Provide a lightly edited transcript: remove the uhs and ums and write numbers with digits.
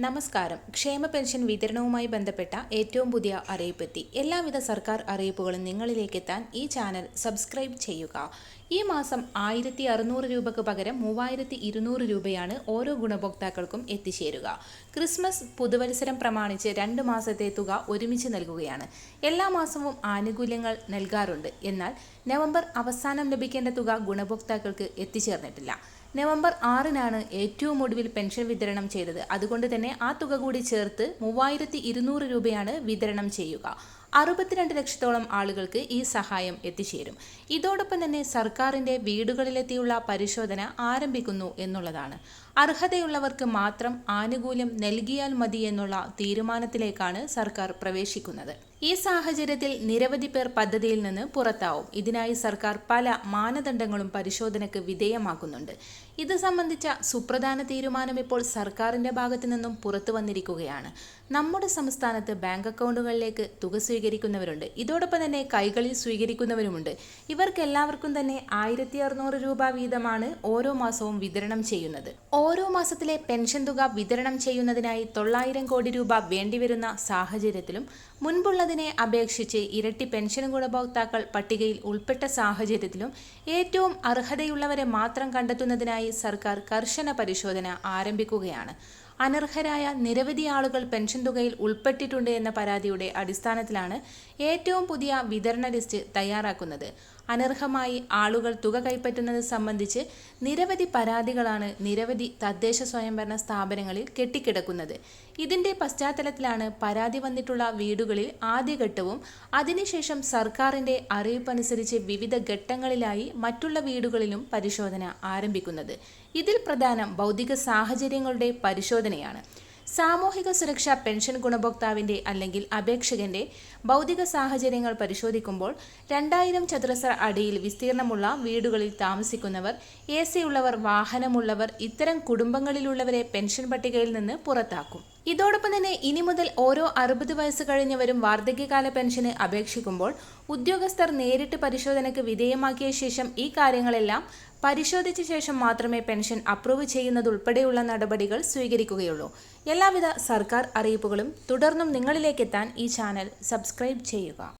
നമസ്കാരം. ക്ഷേമ പെൻഷൻ വിതരണവുമായി ബന്ധപ്പെട്ട ഏറ്റവും പുതിയ അറിയിപ്പെത്തി. എല്ലാവിധ സർക്കാർ അറിയിപ്പുകളും നിങ്ങളിലേക്ക് എത്താൻ ഈ ചാനൽ സബ്സ്ക്രൈബ് ചെയ്യുക. ഈ മാസം 1600 രൂപയ്ക്ക് പകരം 3200 രൂപയാണ് ഓരോ ഗുണഭോക്താക്കൾക്കും എത്തിച്ചേരുക. ക്രിസ്മസ് പുതുവത്സരം പ്രമാണിച്ച് 2 മാസത്തെ തുക ഒരുമിച്ച് നൽകുകയാണ്. എല്ലാ മാസവും ആനുകൂല്യങ്ങൾ നൽകാറുണ്ട്. എന്നാൽ നവംബർ അവസാനം ലഭിക്കേണ്ട തുക ഗുണഭോക്താക്കൾക്ക് എത്തിച്ചേർന്നിട്ടില്ല. നവംബർ 6-നാണ് ഏറ്റവും ഒടുവിൽ പെൻഷൻ വിതരണം ചെയ്തത്. അതുകൊണ്ട് തന്നെ ആ തുക കൂടി ചേർത്ത് 3200 രൂപയാണ് വിതരണം ചെയ്യുക. 62 ലക്ഷത്തോളം ആളുകൾക്ക് ഈ സഹായം എത്തിച്ചേരും. ഇതോടൊപ്പം തന്നെ സർക്കാരിൻ്റെ വീടുകളിലെത്തിയുള്ള പരിശോധന ആരംഭിക്കുന്നു എന്നുള്ളതാണ്. അർഹതയുള്ളവർക്ക് മാത്രം ആനുകൂല്യം നൽകിയാൽ മതി എന്നുള്ള തീരുമാനത്തിലേക്കാണ് സർക്കാർ പ്രവേശിക്കുന്നത്. ഈ സാഹചര്യത്തിൽ നിരവധി പേർ പദ്ധതിയിൽ നിന്ന് പുറത്താവും. ഇതിനായി സർക്കാർ പല മാനദണ്ഡങ്ങളും പരിശോധനയ്ക്ക് വിധേയമാക്കുന്നുണ്ട്. ഇത് സംബന്ധിച്ച സുപ്രധാന തീരുമാനം ഇപ്പോൾ സർക്കാരിൻ്റെ ഭാഗത്തു നിന്നും പുറത്തു വന്നിരിക്കുകയാണ്. നമ്മുടെ സംസ്ഥാനത്ത് ബാങ്ക് അക്കൗണ്ടുകളിലേക്ക് തുക സ്വീകരിക്കുന്നവരുണ്ട്. ഇതോടൊപ്പം തന്നെ കൈകളിൽ സ്വീകരിക്കുന്നവരുമുണ്ട്. ഇവർക്കെല്ലാവർക്കും തന്നെ 1600 രൂപ വീതമാണ് ഓരോ മാസവും വിതരണം ചെയ്യുന്നത്. ഓരോ മാസത്തിലെ പെൻഷൻ തുക വിതരണം ചെയ്യുന്നതിനായി 900 കോടി രൂപ വേണ്ടിവരുന്ന സാഹചര്യത്തിലും മുൻപുള്ളതിനെ അപേക്ഷിച്ച് ഇരട്ടി പെൻഷൻ ഗുണഭോക്താക്കൾ പട്ടികയിൽ ഉൾപ്പെട്ട സാഹചര്യത്തിലും ഏറ്റവും അർഹതയുള്ളവരെ മാത്രം കണ്ടെത്തുന്നതിനായി സർക്കാർ കർശന പരിശോധന ആരംഭിക്കുകയാണ്. അനർഹരായ നിരവധി ആളുകൾ പെൻഷൻ തുകയിൽ ഉൾപ്പെട്ടിട്ടുണ്ട് എന്ന പരാതിയുടെ അടിസ്ഥാനത്തിലാണ് ഏറ്റവും പുതിയ വിതരണ ലിസ്റ്റ് തയ്യാറാക്കുന്നത്. അനർഹമായി ആളുകൾ തുക കൈപ്പറ്റുന്നത് സംബന്ധിച്ച് നിരവധി പരാതികളാണ് നിരവധി തദ്ദേശ സ്വയംഭരണ സ്ഥാപനങ്ങളിൽ കെട്ടിക്കിടക്കുന്നത്. ഇതിൻ്റെ പശ്ചാത്തലത്തിലാണ് പരാതി വന്നിട്ടുള്ള വീടുകളിൽ ആദ്യഘട്ടവും അതിനുശേഷം സർക്കാരിൻ്റെ അറിയിപ്പനുസരിച്ച് വിവിധ ഘട്ടങ്ങളിലായി മറ്റുള്ള വീടുകളിലും പരിശോധന ആരംഭിക്കുന്നത്. ഇതിൽ പ്രധാനം ഭൗതിക സാഹചര്യങ്ങളുടെ പരിശോധനയാണ്. സാമൂഹിക സുരക്ഷാ പെൻഷൻ ഗുണഭോക്താവിൻ്റെ അല്ലെങ്കിൽ അപേക്ഷകന്റെ ഭൗതിക സാഹചര്യങ്ങൾ പരിശോധിക്കുമ്പോൾ 2000 ചതുരശ്ര അടിയിൽ വിസ്തീർണമുള്ള വീടുകളിൽ താമസിക്കുന്നവർ, AC ഉള്ളവർ, വാഹനമുള്ളവർ, ഇത്തരം കുടുംബങ്ങളിലുള്ളവരെ പെൻഷൻ പട്ടികയിൽ നിന്ന് പുറത്താക്കും. ഇതോടൊപ്പം തന്നെ ഇനി മുതൽ ഓരോ 60 വയസ്സ് കഴിഞ്ഞവരും വാർദ്ധക്യകാല പെൻഷന് അപേക്ഷിക്കുമ്പോൾ ഉദ്യോഗസ്ഥർ നേരിട്ട് പരിശോധനയ്ക്ക് വിധേയമാക്കിയ ശേഷം ഈ കാര്യങ്ങളെല്ലാം പരിശോധിച്ച ശേഷം മാത്രമേ പെൻഷൻ അപ്രൂവ് ചെയ്യുന്നതുൾപ്പെടെയുള്ള നടപടികൾ സ്വീകരിക്കുകയുള്ളൂ. എല്ലാവിധ സർക്കാർ അറിയിപ്പുകളും തുടർന്നും നിങ്ങളിലേക്കെത്താൻ ഈ ചാനൽ സബ്സ്ക്രൈബ് ചെയ്യുക.